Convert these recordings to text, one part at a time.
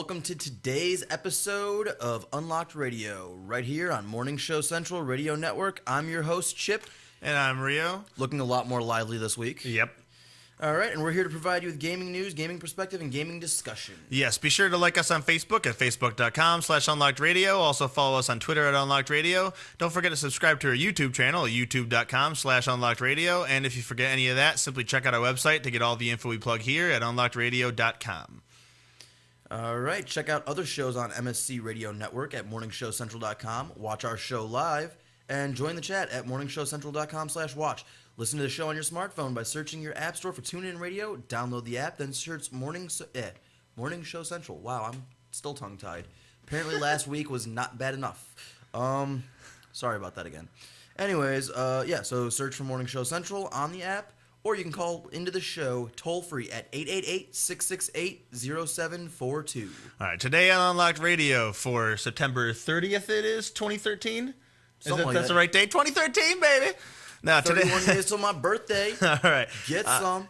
welcome to today's episode of Unlocked Radio, right here on Morning Show Central Radio Network. I'm your host, Chip. And I'm Rio. Looking a lot more lively this week. Yep. All right, and we're here to provide you with gaming news, gaming perspective, and gaming discussion. Yes, be sure to like us on Facebook at facebook.com/unlockedradio. Also follow us on Twitter at Unlocked Radio. Don't forget to subscribe to our YouTube channel at youtube.com/unlockedradio. And if you forget any of that, simply check out our website to get all the info we plug here at unlockedradio.com. All right, check out other shows on MSC Radio Network at morningshowcentral.com. Watch our show live, and join the chat at morningshowcentral.com/watch. Listen to the show on your smartphone by searching your app store for TuneIn Radio. Download the app, then search Morning Show Central. Wow, I'm still tongue-tied. Apparently last week was not bad enough. Sorry about that again. Anyways, so search for Morning Show Central on the app, or you can call into the show toll-free at 888-668-0742. All right, today on Unlocked Radio for September 30th it is, 2013? That's the right date? 2013, baby! Now, 31 days till my birthday. All right. Get some.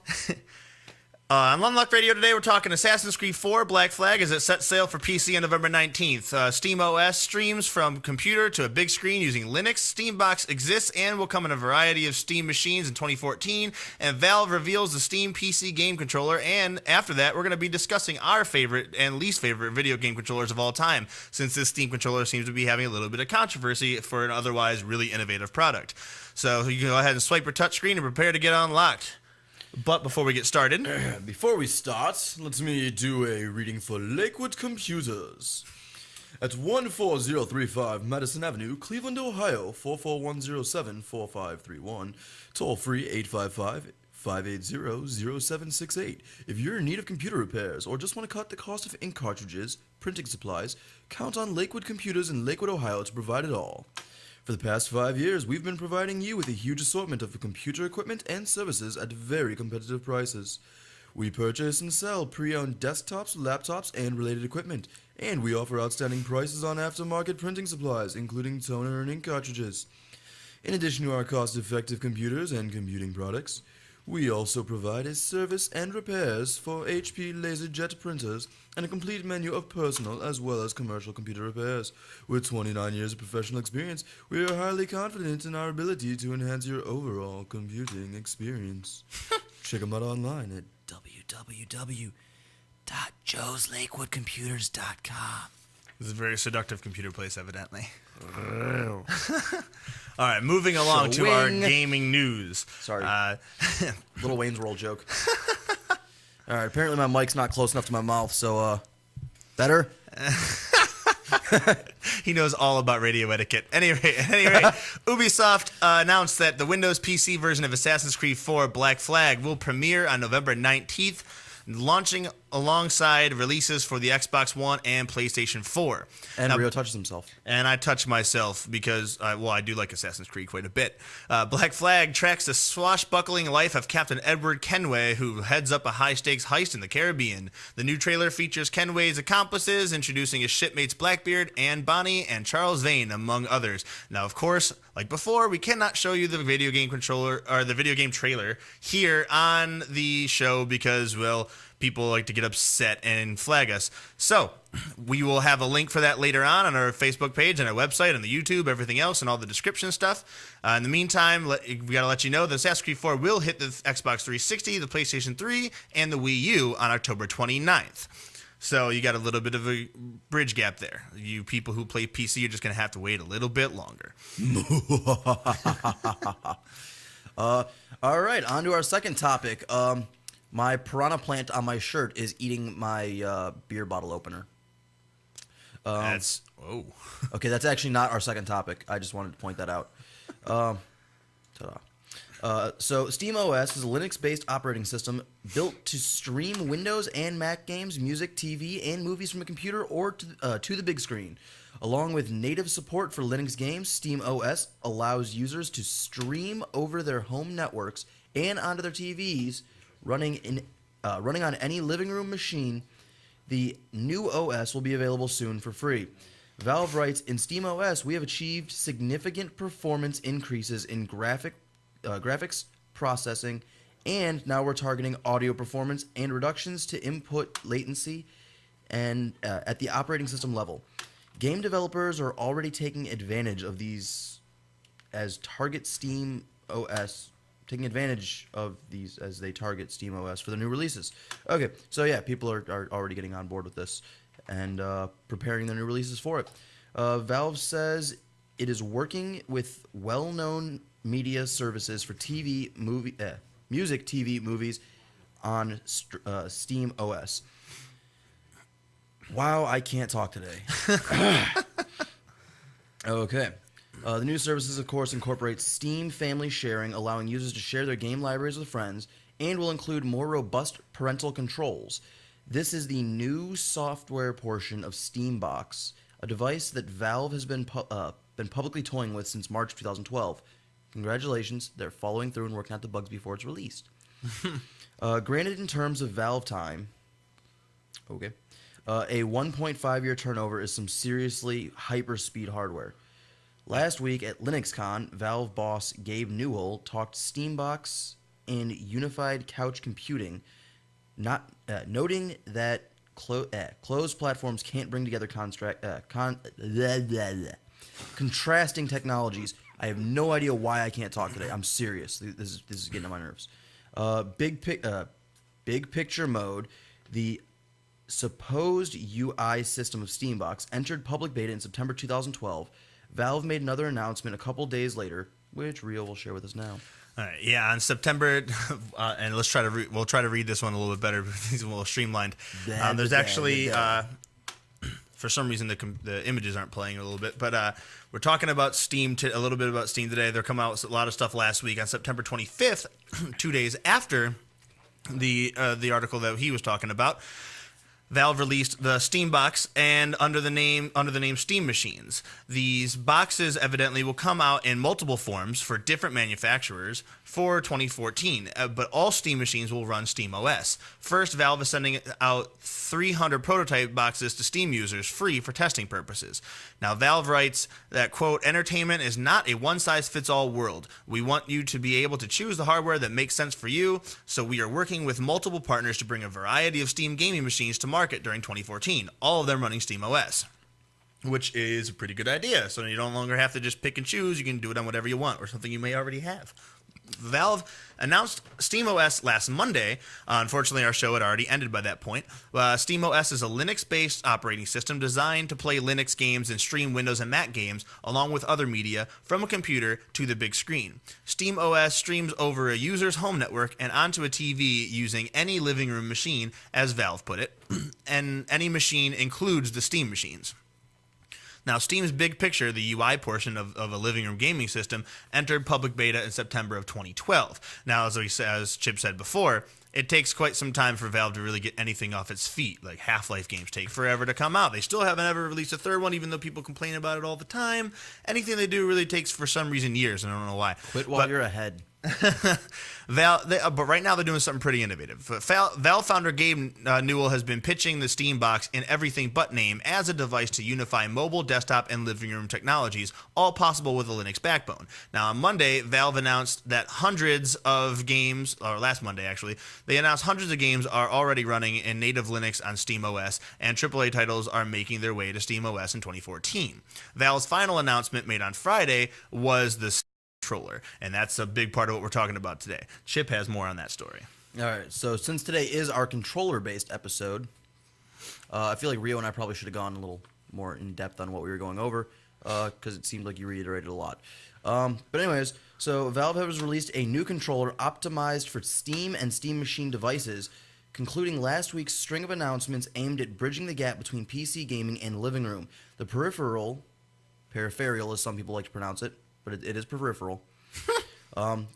On Unlocked Radio today, we're talking Assassin's Creed 4 Black Flag as it sets sail for PC on November 19th. Steam OS streams from computer to a big screen using Linux. Steambox exists and will come in a variety of Steam machines in 2014. And Valve reveals the Steam PC game controller. And after that, we're going to be discussing our favorite and least favorite video game controllers of all time, since this Steam controller seems to be having a little bit of controversy for an otherwise really innovative product. So you can go ahead and swipe your touchscreen and prepare to get unlocked. But before we get started... let me do a reading for Lakewood Computers. At 14035 Madison Avenue, Cleveland, Ohio, 44107-4531. Toll free 855-580-0768. If you're in need of computer repairs or just want to cut the cost of ink cartridges, printing supplies, count on Lakewood Computers in Lakewood, Ohio to provide it all. For the past 5 years, we've been providing you with a huge assortment of computer equipment and services at very competitive prices. We purchase and sell pre-owned desktops, laptops, and related equipment, and we offer outstanding prices on aftermarket printing supplies, including toner and ink cartridges. In addition to our cost-effective computers and computing products, we also provide a service and repairs for HP LaserJet printers and a complete menu of personal as well as commercial computer repairs. With 29 years of professional experience, we are highly confident in our ability to enhance your overall computing experience. Check them out online at www.joeslakewoodcomputers.com. This is a very seductive computer place, evidently. All right, moving along to our gaming news. Sorry. Little Wayne's World joke. All right, apparently my mic's not close enough to my mouth, so, better? He knows all about radio etiquette. Anyway, Ubisoft announced that the Windows PC version of Assassin's Creed 4 Black Flag will premiere on November 19th, launching alongside releases for the Xbox One and PlayStation 4. And Rio touches himself. And I touch myself because, I do like Assassin's Creed quite a bit. Black Flag tracks the swashbuckling life of Captain Edward Kenway, who heads up a high-stakes heist in the Caribbean. The new trailer features Kenway's accomplices, introducing his shipmates Blackbeard, Anne Bonny, and Charles Vane, among others. Now, of course, like before, we cannot show you the video game controller or the video game trailer here on the show because, well, people like to get upset and flag us. So we will have a link for that later on our Facebook page and our website and the YouTube, everything else, and all the description stuff. In the meantime, we got to let you know that Assassin's Creed 4 will hit the Xbox 360, the PlayStation 3, and the Wii U on October 29th. So you got a little bit of a bridge gap there. You people who play PC, you're just going to have to wait a little bit longer. All right, on to our second topic. My piranha plant on my shirt is eating my beer bottle opener. Whoa. Okay, that's actually not our second topic. I just wanted to point that out. Ta-da. So SteamOS is a Linux-based operating system built to stream Windows and Mac games, music, TV, and movies from a computer or to the big screen. Along with native support for Linux games, SteamOS allows users to stream over their home networks and onto their TVs, running on any living room machine. The new OS will be available soon for free. Valve writes, in SteamOS, we have achieved significant performance increases in graphics processing, and now we're targeting audio performance and reductions to input latency and at the operating system level. Game developers are already taking advantage of these as target Steam OS, taking advantage of these as they target Steam OS for the new releases. Okay, so yeah, people are already getting on board with this and preparing their new releases for it. Valve says it is working with well-known media services for music, TV, movies on Steam OS. Wow, I can't talk today. Okay. The new services, of course, incorporate Steam family sharing, allowing users to share their game libraries with friends, and will include more robust parental controls. This is the new software portion of Steambox, a device that Valve has been publicly toying with since March 2012. Congratulations, they're following through and working out the bugs before it's released. Granted, in terms of Valve time, okay, a 1.5-year turnover is some seriously hyper-speed hardware. Last week at LinuxCon, Valve boss Gabe Newell talked Steambox and unified couch computing, noting that closed platforms can't bring together contrasting technologies. I have no idea why I can't talk today. I'm serious. This is getting on my nerves. Big picture mode, the supposed UI system of Steambox, entered public beta in September 2012. Valve made another announcement a couple days later, which Rio will share with us now. All right, yeah, on September, and let's try to we'll try to read this one a little bit better. These are a little streamlined. There's actually, for some reason, the images aren't playing a little bit, but we're talking about Steam a little bit about Steam today. They're coming out with a lot of stuff last week on September 25th, 2 days after the article that he was talking about. Valve released the Steam box and under the name Steam Machines. These boxes evidently will come out in multiple forms for different manufacturers for 2014, but all Steam machines will run Steam OS. First, Valve is sending out 300 prototype boxes to Steam users free for testing purposes. Now, Valve writes that, quote, "Entertainment is not a one-size-fits-all world. We want you to be able to choose the hardware that makes sense for you, so we are working with multiple partners to bring a variety of Steam gaming machines to market during 2014, all of them running Steam OS." Which is a pretty good idea. So you no longer have to just pick and choose. You can do it on whatever you want or something you may already have. Valve announced SteamOS last Monday. Unfortunately, our show had already ended by that point. SteamOS is a Linux-based operating system designed to play Linux games and stream Windows and Mac games, along with other media, from a computer to the big screen. SteamOS streams over a user's home network and onto a TV using any living room machine, as Valve put it, and any machine includes the Steam machines. Now, Steam's big picture, the UI portion of a living room gaming system, entered public beta in September of 2012. Now, as Chip said before, it takes quite some time for Valve to really get anything off its feet. Like Half-Life games take forever to come out. They still haven't ever released a third one, even though people complain about it all the time. Anything they do really takes, for some reason, years, and I don't know why. Quit while you're ahead. But right now they're doing something pretty innovative. Valve founder Gabe Newell has been pitching the Steam box in everything but name as a device to unify mobile, desktop, and living room technologies, all possible with a Linux backbone. Now, on Monday, Valve announced that hundreds of games, or last Monday actually, they announced hundreds of games are already running in native Linux on SteamOS, and AAA titles are making their way to SteamOS in 2014. Valve's final announcement made on Friday was the controller, and that's a big part of what we're talking about today. Chip has more on that story. All right, so since today is our controller-based episode, I feel like Rio and I probably should have gone a little more in depth on what we were going over, because it seemed like you reiterated a lot. But anyways, so Valve has released a new controller optimized for Steam and Steam Machine devices, concluding last week's string of announcements aimed at bridging the gap between PC gaming and living room. The peripheral as some people like to pronounce it, but it is peripheral,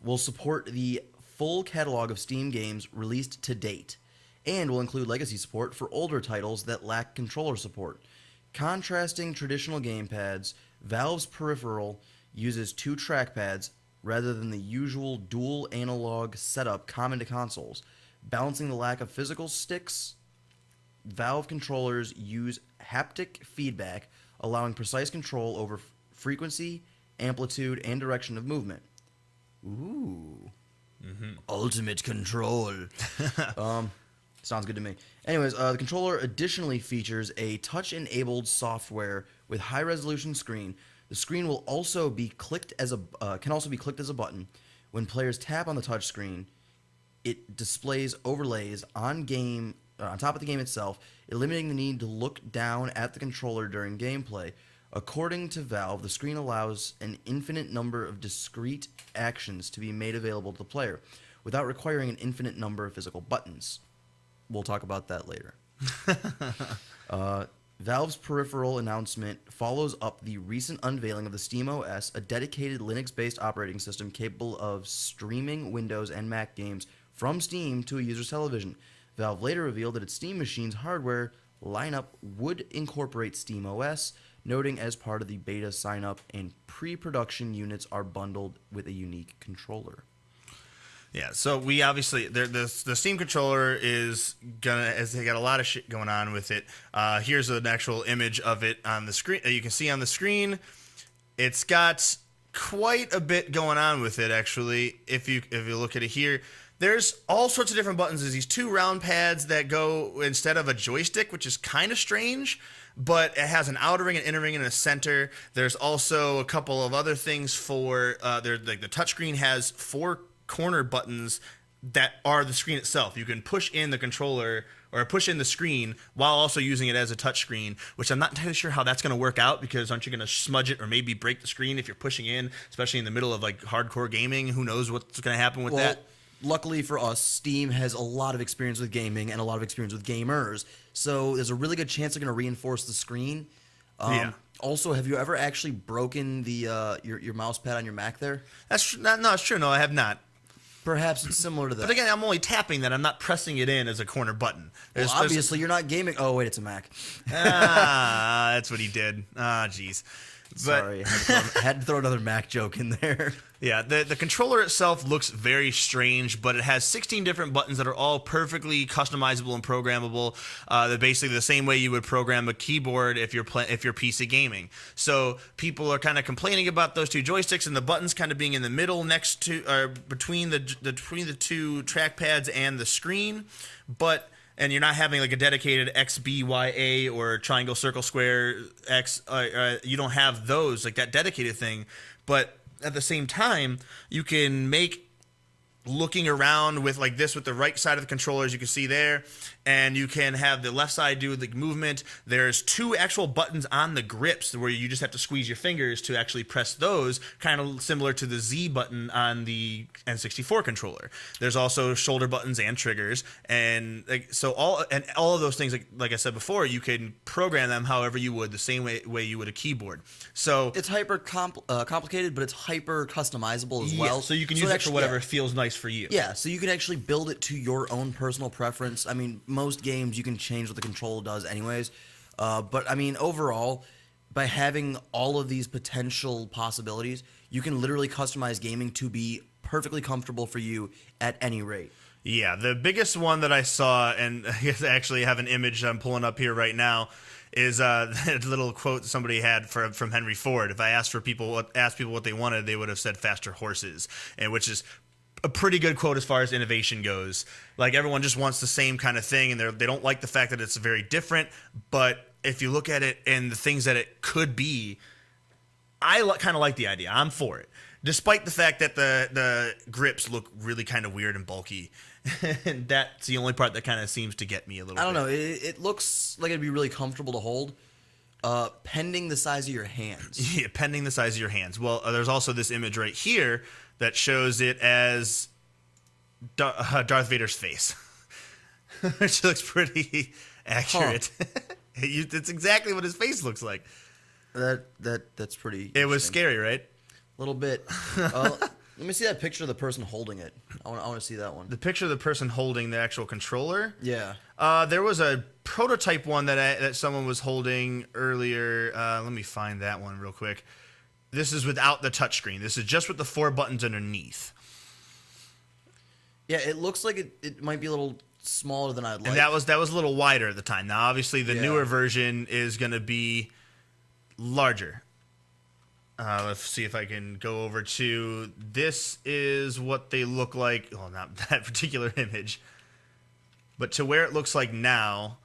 will support the full catalog of Steam games released to date, and will include legacy support for older titles that lack controller support. Contrasting traditional gamepads, Valve's peripheral uses 2 trackpads rather than the usual dual analog setup common to consoles. Balancing the lack of physical sticks, Valve controllers use haptic feedback, allowing precise control over frequency, amplitude, and direction of movement. Ooh. Mm-hmm. Ultimate control. Sounds good to me. Anyways, the controller additionally features a touch-enabled software with high-resolution screen. The screen will also be clicked as a can also be clicked as a button. When players tap on the touch screen, it displays overlays on top of the game itself, eliminating the need to look down at the controller during gameplay. According to Valve, the screen allows an infinite number of discrete actions to be made available to the player without requiring an infinite number of physical buttons. We'll talk about that later. Valve's peripheral announcement follows up the recent unveiling of the SteamOS, a dedicated Linux-based operating system capable of streaming Windows and Mac games from Steam to a user's television. Valve later revealed that its Steam Machine's hardware lineup would incorporate SteamOS, noting as part of the beta sign-up and pre-production units are bundled with a unique controller. Yeah, so we obviously the Steam controller is they got a lot of shit going on with it. Here's an actual image of it on the screen. You can see on the screen, it's got quite a bit going on with it. Actually, if you look at it here, there's all sorts of different buttons. There's these two round pads that go instead of a joystick, which is kind of strange. But it has an outer ring, an inner ring, and a center. There's also a couple of other things for like the touchscreen has 4 corner buttons that are the screen itself. You can push in the controller or push in the screen while also using it as a touch screen, which I'm not entirely sure how that's going to work out, because aren't you going to smudge it or maybe break the screen if you're pushing in, especially in the middle of like hardcore gaming? Who knows what's going to happen with that? Luckily for us, Steam has a lot of experience with gaming and a lot of experience with gamers, so there's a really good chance they're going to reinforce the screen. Yeah. Also, have you ever actually broken the your mouse pad on your Mac there? It's true. No, I have not. Perhaps it's similar to that. But again, I'm only tapping that. I'm not pressing it in as a corner button. Obviously, you're not gaming. Oh, wait, it's a Mac. That's what he did. Jeez. Sorry, had to throw another Mac joke in there. Yeah, the controller itself looks very strange, but it has 16 different buttons that are all perfectly customizable and programmable. They're basically the same way you would program a keyboard if you're PC gaming. So people are kind of complaining about those two joysticks and the buttons kind of being in the middle next to or between the two trackpads and the screen, and you're not having like a dedicated X, B, Y, A or triangle, circle, square, X. You don't have those, like that dedicated thing. But at the same time, you can make looking around with like this with the right side of the controller, as you can see there, and you can have the left side do the movement. There's 2 actual buttons on the grips where you just have to squeeze your fingers to actually press those, kind of similar to the Z button on the N64 controller. There's also shoulder buttons and triggers, and all of those things, like I said before, you can program them however you would, the same way you would a keyboard. So it's hyper complicated, but it's hyper customizable as well. So you can use it for whatever feels nice for you. Yeah, so you can actually build it to your own personal preference. I mean, most games you can change what the controller does anyways. But I mean, overall, by having all of these potential possibilities, you can literally customize gaming to be perfectly comfortable for you at any rate. Yeah, the biggest one that I saw, and I actually have an image I'm pulling up here right now, is a little quote somebody had from Henry Ford. If I asked people what they wanted, they would have said faster horses, and which is a pretty good quote as far as innovation goes. Like, everyone just wants the same kind of thing, and they don't like the fact that it's very different. But if you look at it and the things that it could be, I kind of like the idea. I'm for it, despite the fact that the grips look really kind of weird and bulky. And that's the only part that kind of seems to get me a little bit. I don't know. It looks like it'd be really comfortable to hold, pending the size of your hands. Yeah, pending the size of your hands. Well, there's also this image right here that shows it as Darth Vader's face, which looks pretty accurate. Huh. It's exactly what his face looks like. That's pretty. It was scary, right? A little bit. Let me see that picture of the person holding it. I want to see that one. The picture of the person holding the actual controller. Yeah. There was a prototype one that someone was holding earlier. Let me find that one real quick. This is without the touchscreen. This is just with the 4 buttons underneath. Yeah, it looks like it might be a little smaller than I'd like. And that was a little wider at the time. Now, obviously, the newer version is going to be larger. Let's see if I can go over to, this is what they look like. Well, not that particular image. But to where it looks like now,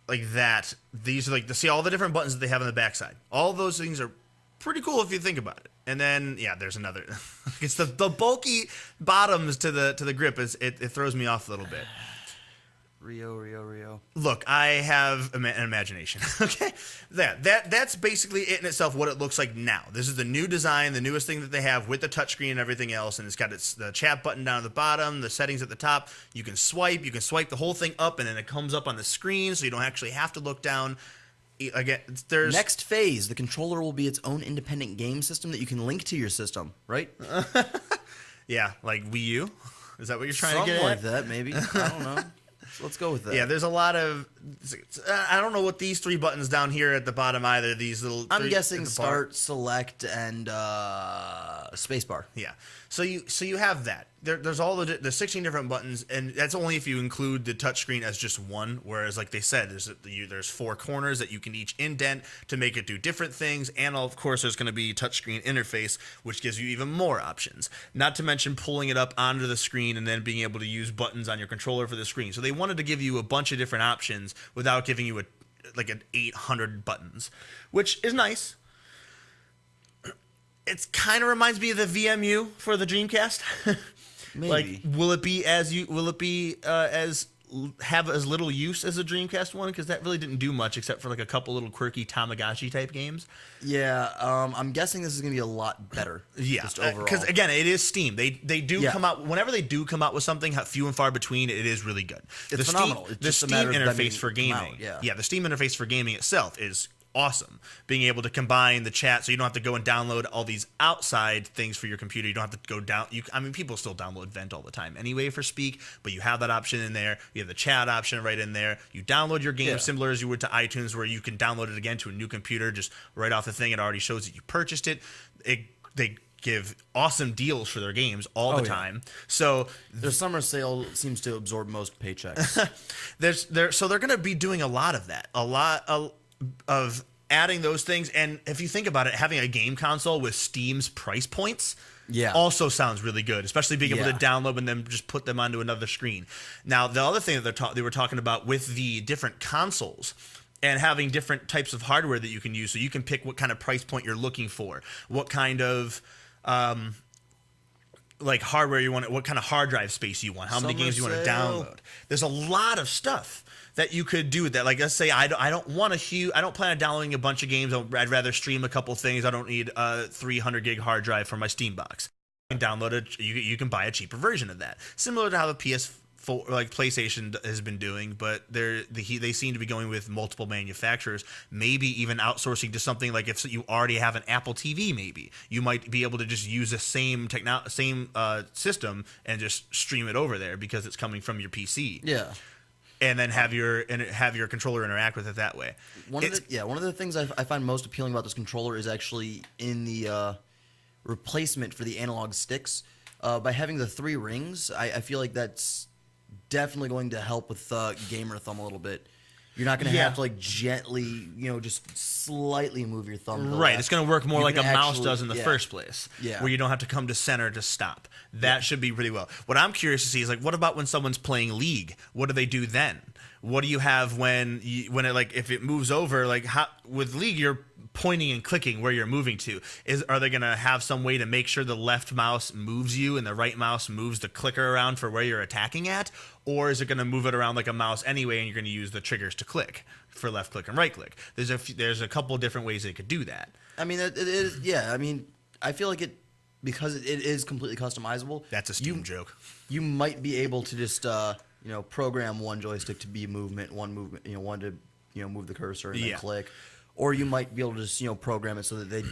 like that, these are like, to see all the different buttons that they have on the backside. All those things are pretty cool if you think about it. And then, yeah, there's another. It's the bulky bottoms to the grip. It throws me off a little bit. Rio. Look, I have an imagination. Okay, that's basically it in itself. What it looks like now. This is the new design, the newest thing that they have with the touchscreen and everything else. And it's got the chat button down at the bottom, the settings at the top. You can swipe the whole thing up, and then it comes up on the screen, so you don't actually have to look down. Again, there's next phase. The controller will be its own independent game system that you can link to your system, right? Yeah, like Wii U. Is that what you're trying Something to get like at? that, maybe. I don't know. So let's go with that. Yeah, there's a lot of. I don't know what these three buttons down here at the bottom either. These little. I'm guessing start, select, and spacebar. Yeah. So you have that. There's all the 16 different buttons, and that's only if you include the touchscreen as just one. Whereas, like they said, there's 4 corners that you can each indent to make it do different things, and of course there's going to be touchscreen interface, which gives you even more options. Not to mention pulling it up onto the screen and then being able to use buttons on your controller for the screen. So they wanted to give you a bunch of different options without giving you an 800 buttons, which is nice. It kind of reminds me of the VMU for the Dreamcast. Maybe. Like, will it be as have as little use as a Dreamcast one? Because that really didn't do much except for like a couple little quirky Tamagotchi type games. Yeah, I'm guessing this is going to be a lot better. Yeah, just overall. because again, it is Steam. They do Yeah. come out whenever they do come out with something, few and far between. It is really good. It's phenomenal. It's The just a Steam matter of them interface being for come out, gaming. yeah. Yeah, the Steam interface for gaming itself is awesome. Being able to combine the chat, so you don't have to go and download all these outside things for your computer. You don't have to go down. People still download Vent all the time anyway for Speak, but you have that option in there. You have the chat option right in there. You download your game similar as you would to iTunes, where you can download it again to a new computer just right off the thing. It already shows that you purchased it. They give awesome deals for their games all the time. So their summer sale seems to absorb most paychecks. so they're going to be doing a lot of that. A lot of adding those things, and if you think about it, having a game console with Steam's price points also sounds really good, especially being able to download and then just put them onto another screen. Now, the other thing that they were talking about with the different consoles and having different types of hardware that you can use, so you can pick what kind of price point you're looking for, what kind of hardware you want, what kind of hard drive space you want, how many games you want to download. There's a lot of stuff that you could do with that. Like, let's say I don't plan on downloading a bunch of games. I'd rather stream a couple things. I don't need a 300 gig hard drive for my Steam box. You can download it. You can buy a cheaper version of that, similar to how the PS4, like PlayStation, has been doing. But they seem to be going with multiple manufacturers. Maybe even outsourcing to something like if you already have an Apple TV, maybe you might be able to just use the same system and just stream it over there because it's coming from your PC. Yeah. And then have your controller interact with it that way. One of the things I find most appealing about this controller is actually in the replacement for the analog sticks. By having the 3 rings, I feel like that's definitely going to help with gamer thumb a little bit. You're not going to have to gently, just slightly move your thumb. Right. It's going to work more like a mouse does in the first place. Yeah. Where you don't have to come to center to stop. That should be pretty well. What I'm curious to see is what about when someone's playing League? What do they do then? What do you have when if it moves over? With League, you're pointing and clicking where you're moving to. Are they going to have some way to make sure the left mouse moves you and the right mouse moves the clicker around for where you're attacking at? Or is it going to move it around like a mouse anyway, and you're going to use the triggers to click for left click and right click? There's a couple different ways they could do that. I mean, it is. Yeah, I mean, I feel like because it is completely customizable. That's a Steam joke. You might be able to just program one joystick to be movement, one to move the cursor and then click, or you might be able to just program it so that they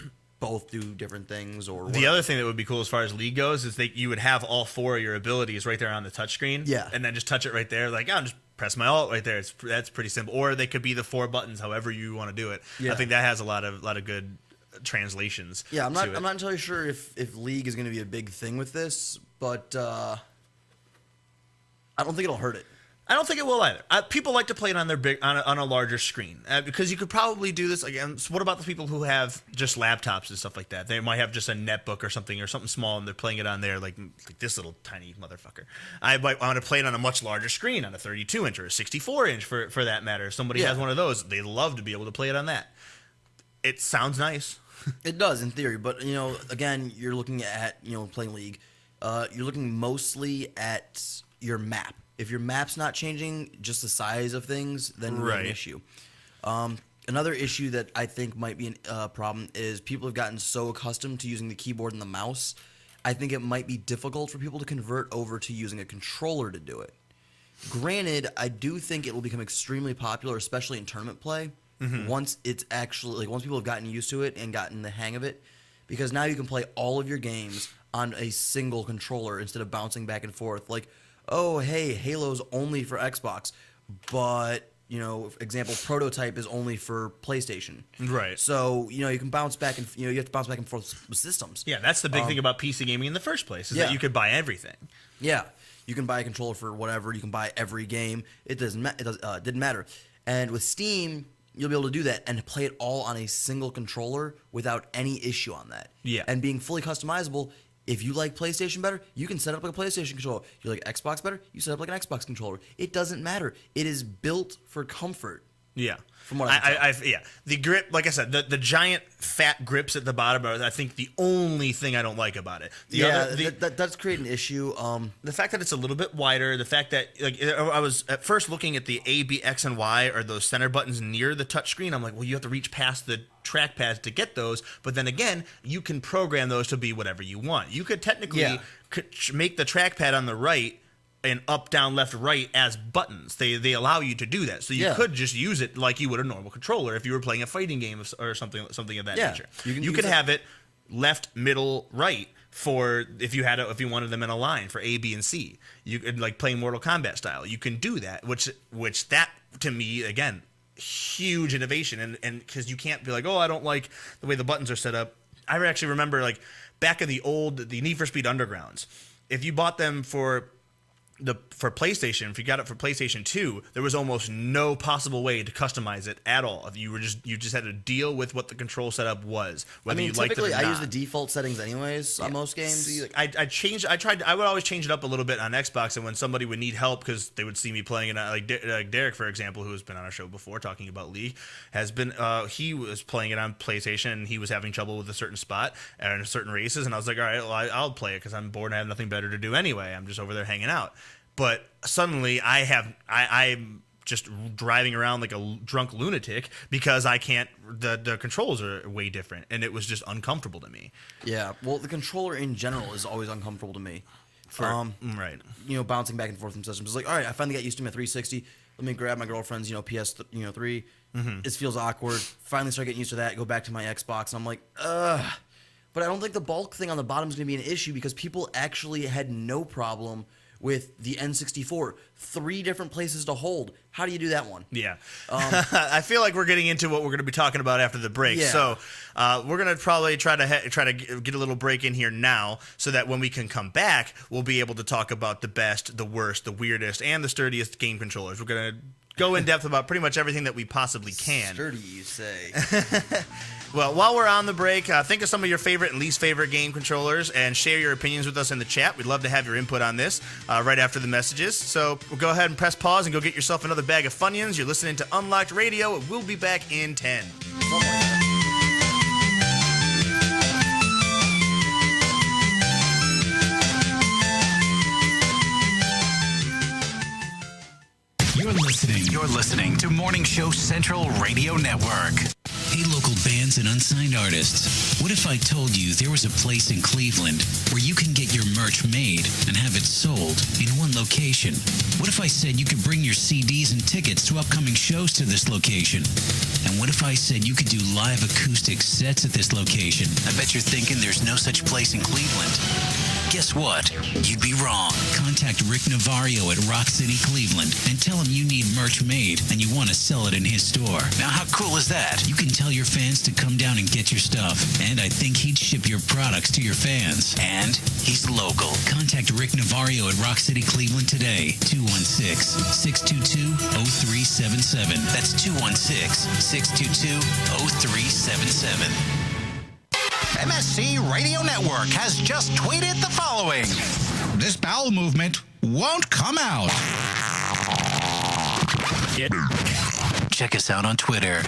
both do different things. Or the other thing that would be cool as far as League goes is you would have all 4 of your abilities right there on the touchscreen. Yeah, and then just touch it right there. Just press my alt right there. That's pretty simple. Or they could be the 4 buttons, however you want to do it. Yeah. I think that has a lot of good translations. Yeah, I'm not entirely sure if League is going to be a big thing with this, but I don't think it'll hurt it. I don't think it will either. People like to play it on their on a larger screen because you could probably do this again. So what about the people who have just laptops and stuff like that? They might have just a netbook or something small, and they're playing it on there like this little tiny motherfucker. I want to play it on a much larger screen, on a 32-inch or a 64-inch for that matter. If somebody has one of those, they love to be able to play it on that. It sounds nice. It does in theory, but again, you're looking at playing League. You're looking mostly at your map. If your map's not changing, just the size of things, then you have an issue. Another issue that I think might be a problem is people have gotten so accustomed to using the keyboard and the mouse. I think it might be difficult for people to convert over to using a controller to do it. Granted, I do think it will become extremely popular, especially in tournament play, once it's actually once people have gotten used to it and gotten the hang of it, because now you can play all of your games on a single controller instead of bouncing back and forth. Like, oh, hey, Halo's only for Xbox, but, example, Prototype is only for PlayStation. Right. So, you can bounce back and, you have to bounce back and forth with systems. Yeah, that's the big thing about PC gaming in the first place, is that you could buy everything. Yeah. You can buy a controller for whatever. You can buy every game. It didn't matter. And with Steam, you'll be able to do that and play it all on a single controller without any issue on that. Yeah. And being fully customizable. If you like PlayStation better, you can set up like a PlayStation controller. You like Xbox better, you set up like an Xbox controller. It doesn't matter. It is built for comfort. Yeah. From what I can tell. The grip, like I said, the giant fat grips at the bottom are, I think, the only thing I don't like about it. That does create an issue. The fact that it's a little bit wider, the fact that I was at first looking at the A, B, X, and Y, or those center buttons near the touchscreen. I'm like, well, you have to reach past the trackpads to get those. But then again, you can program those to be whatever you want. You could technically make the trackpad on the right and up, down, left, right as buttons. They allow you to do that. So you could just use it like you would a normal controller if you were playing a fighting game or something of that nature. You could have it left, middle, right for if you wanted them in a line for A, B, and C. You could like playing Mortal Kombat style. You can do that, which that to me again, huge innovation, and because you can't be like, oh, I don't like the way the buttons are set up. I actually remember like back in the Need for Speed Undergrounds, if you bought them for PlayStation, if you got it for PlayStation 2, there was almost no possible way to customize it at all. You just had to deal with what the control setup was. Whether you liked it or not. Typically I use the default settings anyways on most games. See, I would always change it up a little bit on Xbox, and when somebody would need help because they would see me playing it, like Derek, for example, who has been on our show before talking about League, he was playing it on PlayStation and he was having trouble with a certain spot and certain races, and I was like, all right, well, I'll play it because I'm bored and I have nothing better to do anyway. I'm just over there hanging out. But suddenly I'm just driving around like a drunk lunatic because I can't. The controls are way different, and it was just uncomfortable to me. Yeah, well, the controller in general is always uncomfortable to me. Right. Bouncing back and forth from systems. It's like, all right, I finally got used to my 360. Let me grab my girlfriend's, PS3. It feels awkward. Finally start getting used to that. Go back to my Xbox, and I'm like, ugh. But I don't think the bulk thing on the bottom is going to be an issue because people actually had no problem with the N64, 3 different places to hold. How do you do that one? Yeah. I feel like we're getting into what we're going to be talking about after the break. Yeah. So we're going to probably try to get a little break in here now so that when we can come back, we'll be able to talk about the best, the worst, the weirdest, and the sturdiest game controllers. We're going to go in depth about pretty much everything that we possibly can. Sturdy, you say. Well, while we're on the break, think of some of your favorite and least favorite game controllers and share your opinions with us in the chat. We'd love to have your input on this right after the messages. So we'll go ahead and press pause and go get yourself another bag of Funyuns. You're listening to Unlocked Radio. We'll be back in 10. You're listening to Morning Show Central Radio Network. Hey, local bands and unsigned artists. What if I told you there was a place in Cleveland where you can get your merch made and have it sold in one location? What if I said you could bring your CDs and tickets to upcoming shows to this location? And what if I said you could do live acoustic sets at this location? I bet you're thinking there's no such place in Cleveland. Guess what? You'd be wrong. Contact Rick Navario at Rock City, Cleveland, and tell him you need merch made and you want to sell it in his store. Now, how cool is that? You can tell your fans to come down and get your stuff, and I think he'd ship your products to your fans. And he's local. Contact Rick Navario at Rock City, Cleveland today. 216-622-0377. That's 216-622-0377. MSC Radio Network has just tweeted the following. This bowel movement won't come out. Check us out on Twitter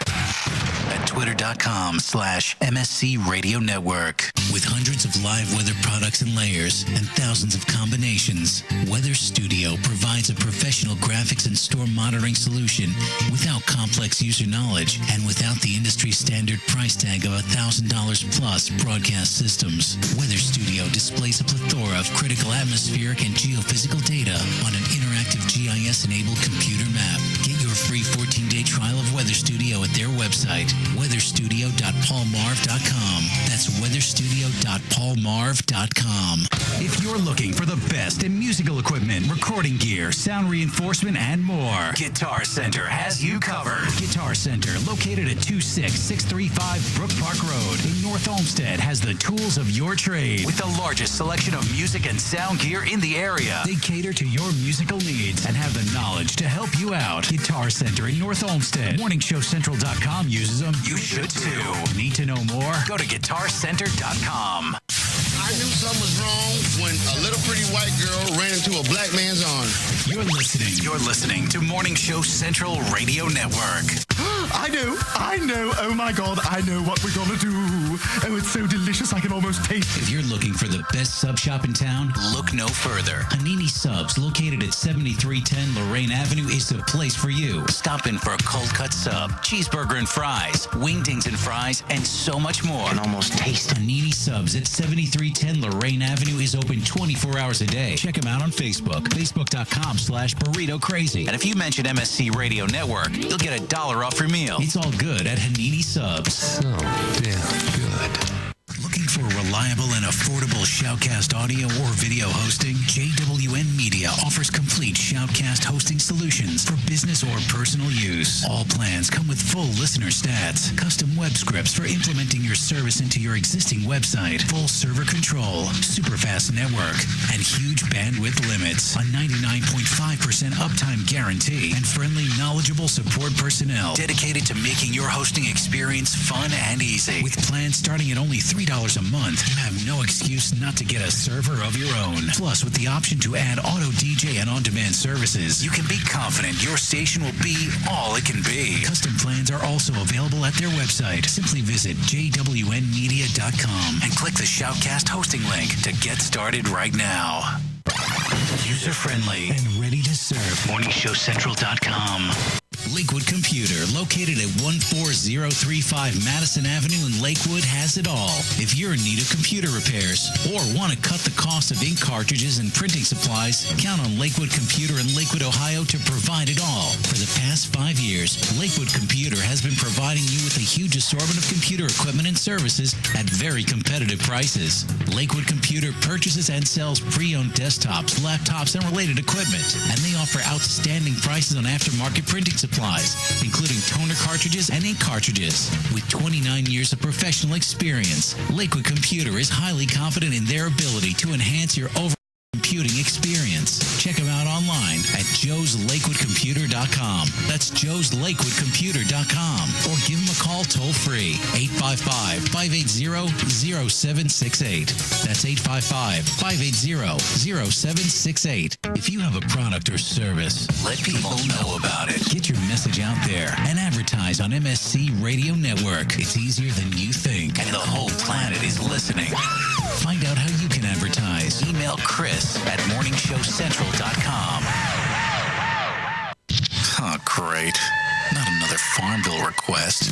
at twitter.com/MSC Radio Network. With hundreds of live weather products and layers and thousands of combinations, Weather Studio provides a professional graphics and store monitoring solution without complex user knowledge and without the industry standard price tag of $1,000 plus broadcast systems. Weather Studio displays a plethora of critical atmospheric and geophysical data on an interactive GIS-enabled computer map. Get your free 14-day trial of Weather Studio at their website, weatherstudio.paulmarv.com. That's weatherstudio.paulmarv.com. If you're looking for the best in musical equipment, recording gear, sound reinforcement, and more, Guitar Center has you covered. Guitar Center, located at 26635 Brook Park Road in North Olmsted, has the tools of your trade. With the largest selection of music and sound gear in the area, they cater to your musical needs and have the knowledge to help you out. Guitar Center in North Olmsted. morningshowcentral.com uses them. You should too. Need to know more? Go to guitarcenter.com. I knew something was wrong when a little pretty white girl ran into a black man's arms. You're listening to Morning Show Central Radio Network. I know. Oh my God, I know what we're gonna do. Oh, it's so delicious, I can almost taste it. If you're looking for the best sub shop in town, look no further. Hanini Subs, located at 7310 Lorraine Avenue, is the place for you. Stop in for a cold cut sub, cheeseburger and fries, wingdings and fries, and so much more. Can almost taste it. Hanini Subs at 7310 Lorraine Avenue is open 24 hours a day. Check them out on Facebook, facebook.com/burrito crazy. And if you mention MSC Radio Network, you'll get $1 off your meal. It's all good at Hanini Subs. So damn good. Looking for reliable and affordable Shoutcast audio or video hosting? JWN Media offers complete Shoutcast hosting solutions for business or personal use. All plans come with full listener stats, custom web scripts for implementing your service into your existing website, full server control, super fast network, and huge bandwidth limits, a 99.5% uptime guarantee, and friendly, knowledgeable support personnel dedicated to making your hosting experience fun and easy. With plans starting at only $3 a month, you have no excuse not to get a server of your own. Plus, with the option to add auto DJ and on-demand services, you can be confident your station will be all it can be. Custom plans are also available at their website. Simply visit jwnmedia.com and click the Shoutcast hosting link to get started right now. User-friendly and ready to serve. morningshowcentral.com. Lakewood Computer, located at 14035 Madison Avenue in Lakewood, has it all. If you're in need of computer repairs or want to cut the cost of ink cartridges and printing supplies, count on Lakewood Computer in Lakewood, Ohio to provide it all. For the past 5 years, Lakewood Computer has been providing you with a huge assortment of computer equipment and services at very competitive prices. Lakewood Computer purchases and sells pre-owned desktops, laptops, and related equipment, and they offer outstanding prices on aftermarket printing supplies, including toner cartridges and ink cartridges. With 29 years of professional experience, Lakewood Computer is highly confident in their ability to enhance your overall computing experience. Check them out online at joeslakewoodcomputer.com. That's joeslakewoodcomputer.com. Or give them a call toll-free, 855-580-0768. That's 855-580-0768. If you have a product or service, let people know about it. Get your message out there and advertise on MSC Radio Network. It's easier than you think, and the whole planet is listening. Find out how you can advertise. Email Chris at morningshowcentral.com. Oh, great. Not another phone Farmville request.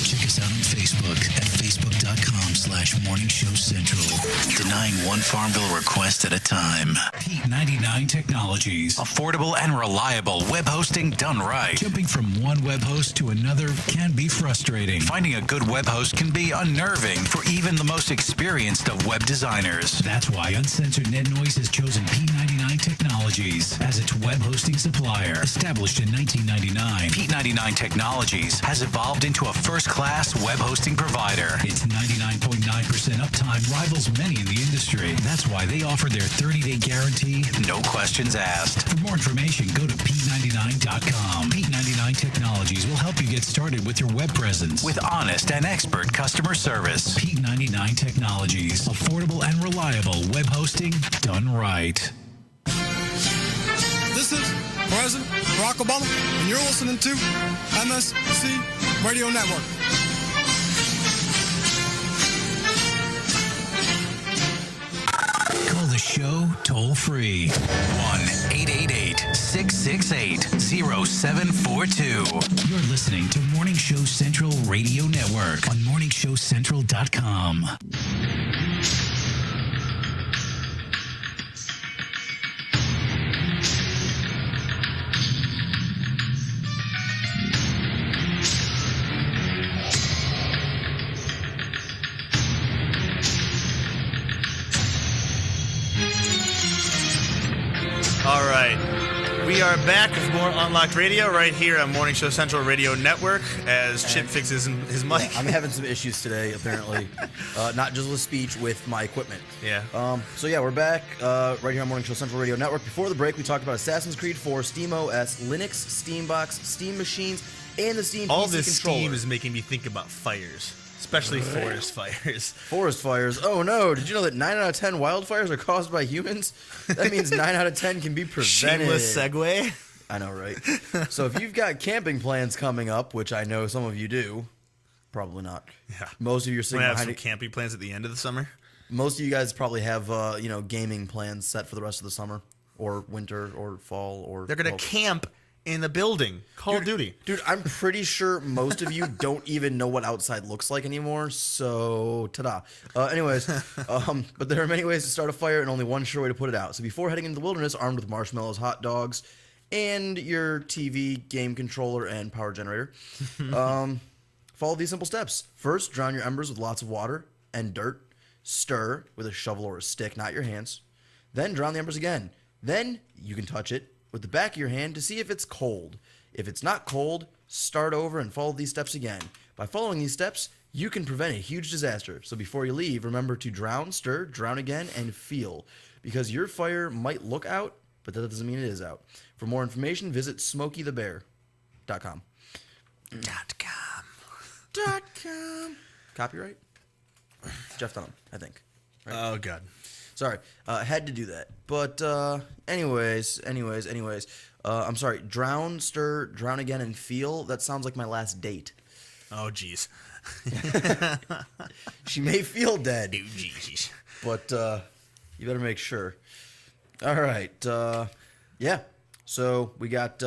Check us out on Facebook at facebook.com/morningshowcentral. Denying one Farmville request at a time. Pete 99 Technologies. Affordable and reliable web hosting done right. Jumping from one web host to another can be frustrating. Finding a good web host can be unnerving for even the most experienced of web designers. That's why Uncensored Net Noise has chosen P99 Technologies as its web hosting supplier. Established in 1999, P99 Technologies has evolved into a first-class web hosting provider. its 99.9% uptime rivals many in the industry. That's why they offer their 30-day guarantee. No questions asked. For more information, go to P99.com. P99 Technologies will help you get started with your web presence. With honest and expert customer service. P99 Technologies. Affordable and reliable web hosting done right. This is President Barack Obama, and you're listening to MSC Radio Network. Call the show toll free. 1-888-668-0742. You're listening to Morning Show Central Radio Network on morningshowcentral.com. All right. We are back with more Unlocked Radio right here on Morning Show Central Radio Network as Chip fixes his mic. Yeah, I'm having some issues today, apparently. Not just with speech, with my equipment. Yeah. So yeah, we're back right here on Morning Show Central Radio Network. Before the break, we talked about Assassin's Creed 4, SteamOS, Linux, Steambox, Steam Machines, and the Steam All PC this controller. steam is making me think about fires, especially forest fires. Forest fires. Oh no, did you know that 9 out of 10 wildfires are caused by humans? That means 9 out of 10 can be prevented. Shameless segue. I know, right? So if you've got camping plans coming up, which I know some of you do, probably not. Yeah. Most of you are We sitting have behind some it. camping plans at the end of the summer. Most of you guys probably have, gaming plans set for the rest of the summer or winter or fall or. They're going to camp in the building. Call of Duty. Dude, I'm pretty sure most of you don't even know what outside looks like anymore. So, ta-da. Anyways, but there are many ways to start a fire and only one sure way to put it out. So before heading into the wilderness, armed with marshmallows, hot dogs, and your TV, game controller, and power generator, follow these simple steps. First, drown your embers with lots of water and dirt. Stir with a shovel or a stick, not your hands. Then drown the embers again. Then you can touch it with the back of your hand to see if it's cold. If it's not cold, start over and follow these steps again. By following these steps, you can prevent a huge disaster. So before you leave, remember to drown, stir, drown again, and feel. Because your fire might look out, but that doesn't mean it is out. For more information, visit SmokeyTheBear.com. .com. Copyright? Jeff Dunham, I think. Right? Oh, God. Sorry, had to do that. But anyways, I'm sorry. Drown, stir, drown again, and feel. That sounds like my last date. Oh, jeez. She may feel dead, Oh, jeez. but you better make sure. All right. Yeah. So we got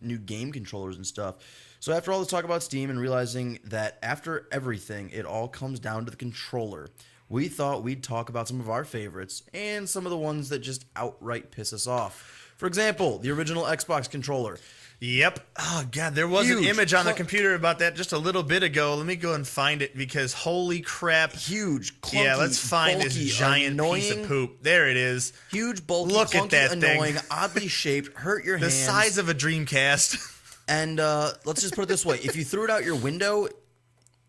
new game controllers and stuff. So after all this talk about Steam and realizing that after everything, it all comes down to the controller, we thought we'd talk about some of our favorites and some of the ones that just outright piss us off. For example, the original Xbox controller. Yep. Oh, God. There was an Huge. image on the computer about that just a little bit ago. Let me go and find it because holy crap. Huge, clunky, Yeah, let's find bulky, this giant piece annoying, of poop. There it is. Huge, bulky, Look clunky, at that annoying, thing. oddly shaped, hurt your The hands. size of a Dreamcast. And let's just put it this way. If you threw it out your window,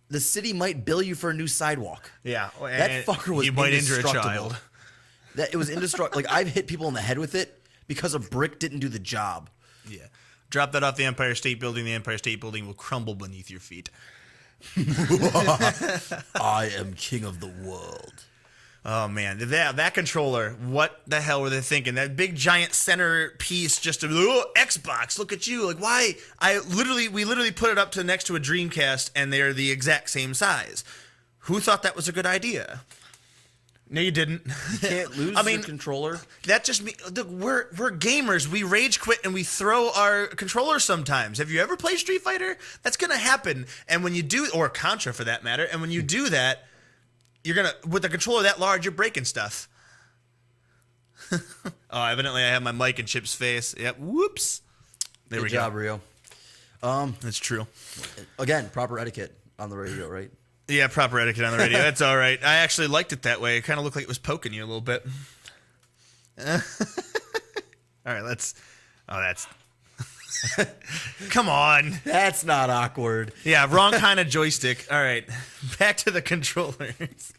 the city might bill you for a new sidewalk. Yeah. That fucker was You might injure a indestructible. child. That it was indestructible. Like, I've hit people in the head with it because a brick didn't do the job. Yeah. Drop that off the Empire State Building. The Empire State Building will crumble beneath your feet. I am king of the world. Oh, man. That controller, what the hell were they thinking? That big giant center piece, just Xbox, look at you. Like, why? We literally put it up to next to a Dreamcast, and they're the exact same size. Who thought that was a good idea? No, you didn't. You can't lose your controller. That just look, we're gamers. We rage quit and we throw our controllers sometimes. Have you ever played Street Fighter? That's gonna happen. And when you do, or Contra for that matter, and when you do that, you're gonna with a controller that large, you're breaking stuff. Oh, evidently I have my mic in Chip's face. Yep. Whoops. There we go. Good job, Rio. That's true. Again, proper etiquette on the radio, right? Yeah, proper etiquette on the radio. That's all right. I actually liked it that way. It kind of looked like it was poking you a little bit. All right, that's... Come on. That's not awkward. Yeah, wrong kind of joystick. All right, back to the controllers.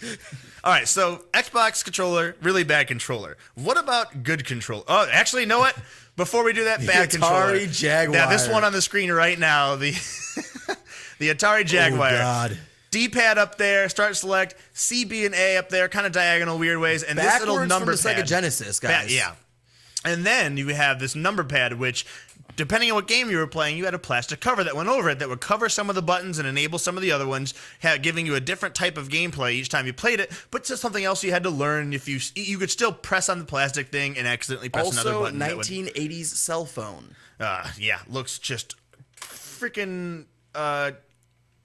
All right, so Xbox controller, really bad controller. What about good controller? Oh, actually, you know what? Before we do that, bad controller. Atari Jaguar. Now, this one on the screen right now, the Atari Jaguar. Oh, God. D-pad up there, start select, C, B, and A up there, kind of diagonal, weird ways, and Backwards this little number from the pad. Sega Genesis, guys. Yeah. And then you have this number pad, which, depending on what game you were playing, you had a plastic cover that went over it that would cover some of the buttons and enable some of the other ones, giving you a different type of gameplay each time you played it, but just something else you had to learn. If you could still press on the plastic thing and accidentally press another button. Also, 1980s cell phone. Yeah, looks just freaking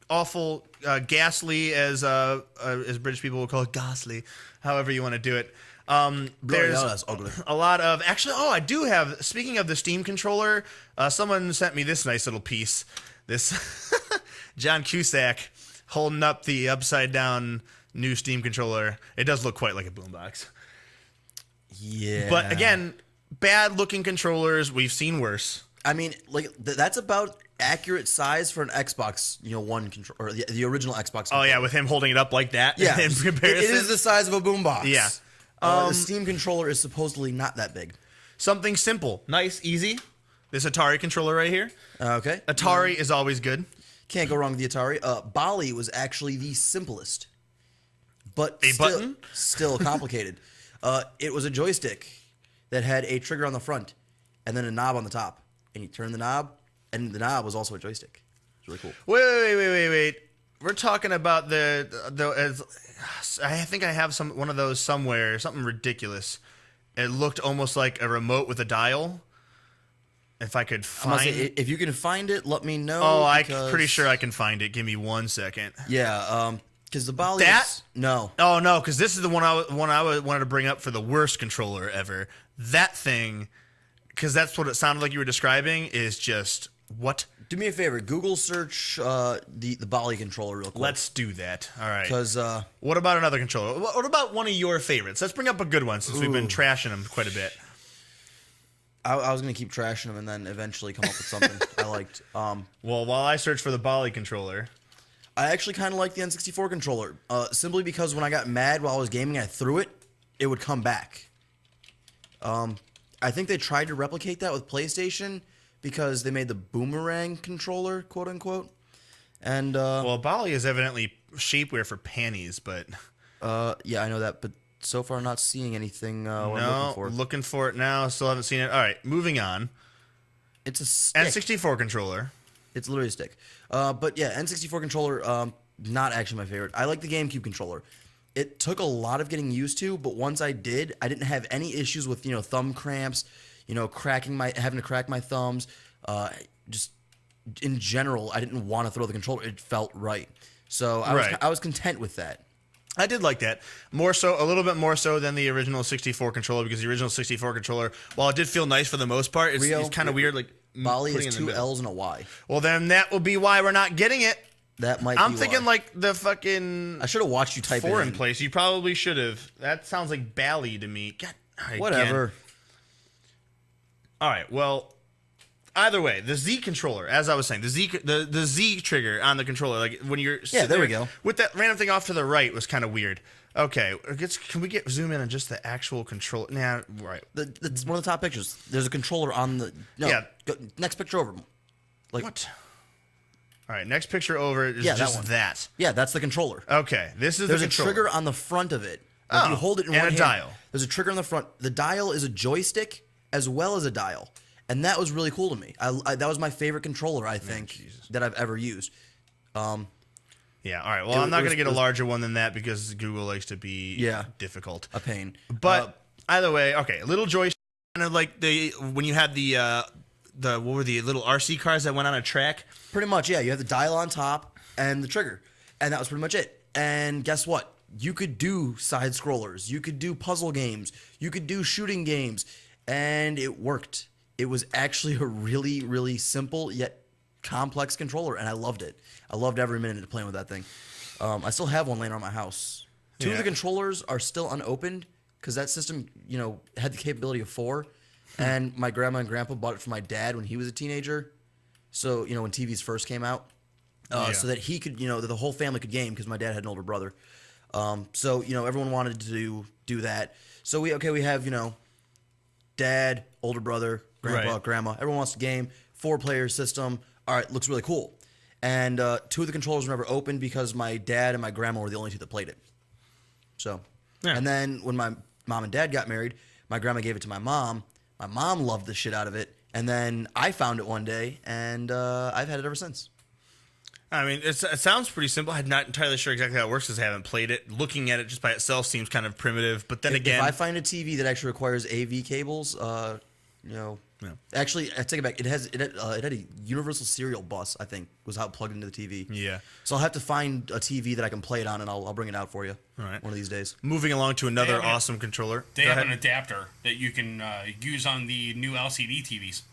awful, ghastly, as British people will call it, ghastly, however you want to do it. There's a lot of I do have, speaking of the Steam controller, someone sent me this nice little piece, this John Cusack holding up the upside down new Steam controller. It does look quite like a boombox. Yeah, but again, bad looking controllers, we've seen worse. I mean, like that's about accurate size for an Xbox, One control, or the original Xbox controller. Oh yeah, with him holding it up like that. Yeah, in comparison. It is the size of a boombox. Yeah. The Steam controller is supposedly not that big. Something simple, nice, easy. This Atari controller right here. Okay. Atari is always good. Can't go wrong with the Atari. Bali was actually the simplest, but still complicated. It was a joystick that had a trigger on the front and then a knob on the top, and you turn the knob, and the knob was also a joystick. It's really cool. Wait. We're talking about I think I have one of those somewhere, something ridiculous. It looked almost like a remote with a dial. If I could find it. If you can find it, let me know. Oh, I'm pretty sure I can find it. Give me 1 second. Yeah, because the Bali no. Oh no, because this is the one I wanted to bring up for the worst controller ever. That thing, because that's what it sounded like you were describing, is just what? Do me a favor, Google search the Bali controller real quick. Let's do that. All right. Because what about another controller? What about one of your favorites? Let's bring up a good one since we've been trashing them quite a bit. I was gonna keep trashing them and then eventually come up with something I liked. Well, while I search for the Bali controller, I actually kind of like the N64 controller, simply because when I got mad while I was gaming, I threw it, it would come back. I think they tried to replicate that with PlayStation, because they made the boomerang controller, quote unquote, and well, Bali is evidently shapewear for panties, but yeah, I know that, but so far not seeing anything. What I'm looking for it now. Still haven't seen it. All right, moving on. It's a stick. N64 controller. It's literally a stick. But yeah, N64 controller, not actually my favorite. I like the GameCube controller. It took a lot of getting used to, but once I did, I didn't have any issues with thumb cramps. Having to crack my thumbs. Just in general, I didn't want to throw the controller. It felt right. So I was content with that. I did like that. More so, a little bit more so than the original 64 controller, because the original 64 controller, while it did feel nice for the most part, it's kind of weird. Like Bali is 2 L's and a Y. Well, then that will be why we're not getting it. That might. I'm be thinking why. like the fucking. I should have watched you type it in. Foreign place. You probably should have. That sounds like Bali to me. God, whatever. All right. Well, either way, the Z controller, as I was saying, the Z trigger on the controller, like when you're there we go, with that random thing off to the right, was kind of weird. Okay, can we zoom in on just the actual controller? Nah, right. That's one of the top pictures. There's a controller on the. No, yeah. Next picture over. Like what? All right, next picture over is just that. Yeah, that's the controller. Okay, this is the controller. There's a trigger on the front of it. If you hold it in one hand, and a dial. There's a trigger on the front. The dial is a joystick as well as a dial. And that was really cool to me. That was my favorite controller, I think, that I've ever used. Yeah, all right. Well, I'm not going to get a larger one than that because Google likes to be difficult. A pain. But either way, okay, a little joystick, kind of like when you had the what were the little RC cars that went on a track? Pretty much, yeah. You have the dial on top and the trigger, and that was pretty much it. And guess what? You could do side scrollers, you could do puzzle games, you could do shooting games, and it worked. It was actually a really, really simple yet complex controller, and I loved it. I loved every minute of playing with that thing. I still have one laying around my house. Two of the controllers are still unopened because that system, had the capability of 4. And my grandma and grandpa bought it for my dad when he was a teenager. So, when TVs first came out. So that he could, that the whole family could game because my dad had an older brother. So, everyone wanted to do that. So we have, dad, older brother, grandpa, grandma. Everyone wants to game. 4-player system. All right, looks really cool. And 2 of the controllers were never opened because my dad and my grandma were the only 2 that played it. So, and then when my mom and dad got married, my grandma gave it to my mom. My mom loved the shit out of it. And then I found it one day, and I've had it ever since. I mean, it sounds pretty simple. I'm not entirely sure exactly how it works because I haven't played it. Looking at it just by itself seems kind of primitive. But then again, if I find a TV that actually requires AV cables, actually, I take it back. It had a universal serial bus, I think, was how it plugged into the TV. Yeah. So I'll have to find a TV that I can play it on, and I'll bring it out for you. All right. One of these days. Moving along to another awesome controller. They have an adapter that you can use on the new LCD TVs.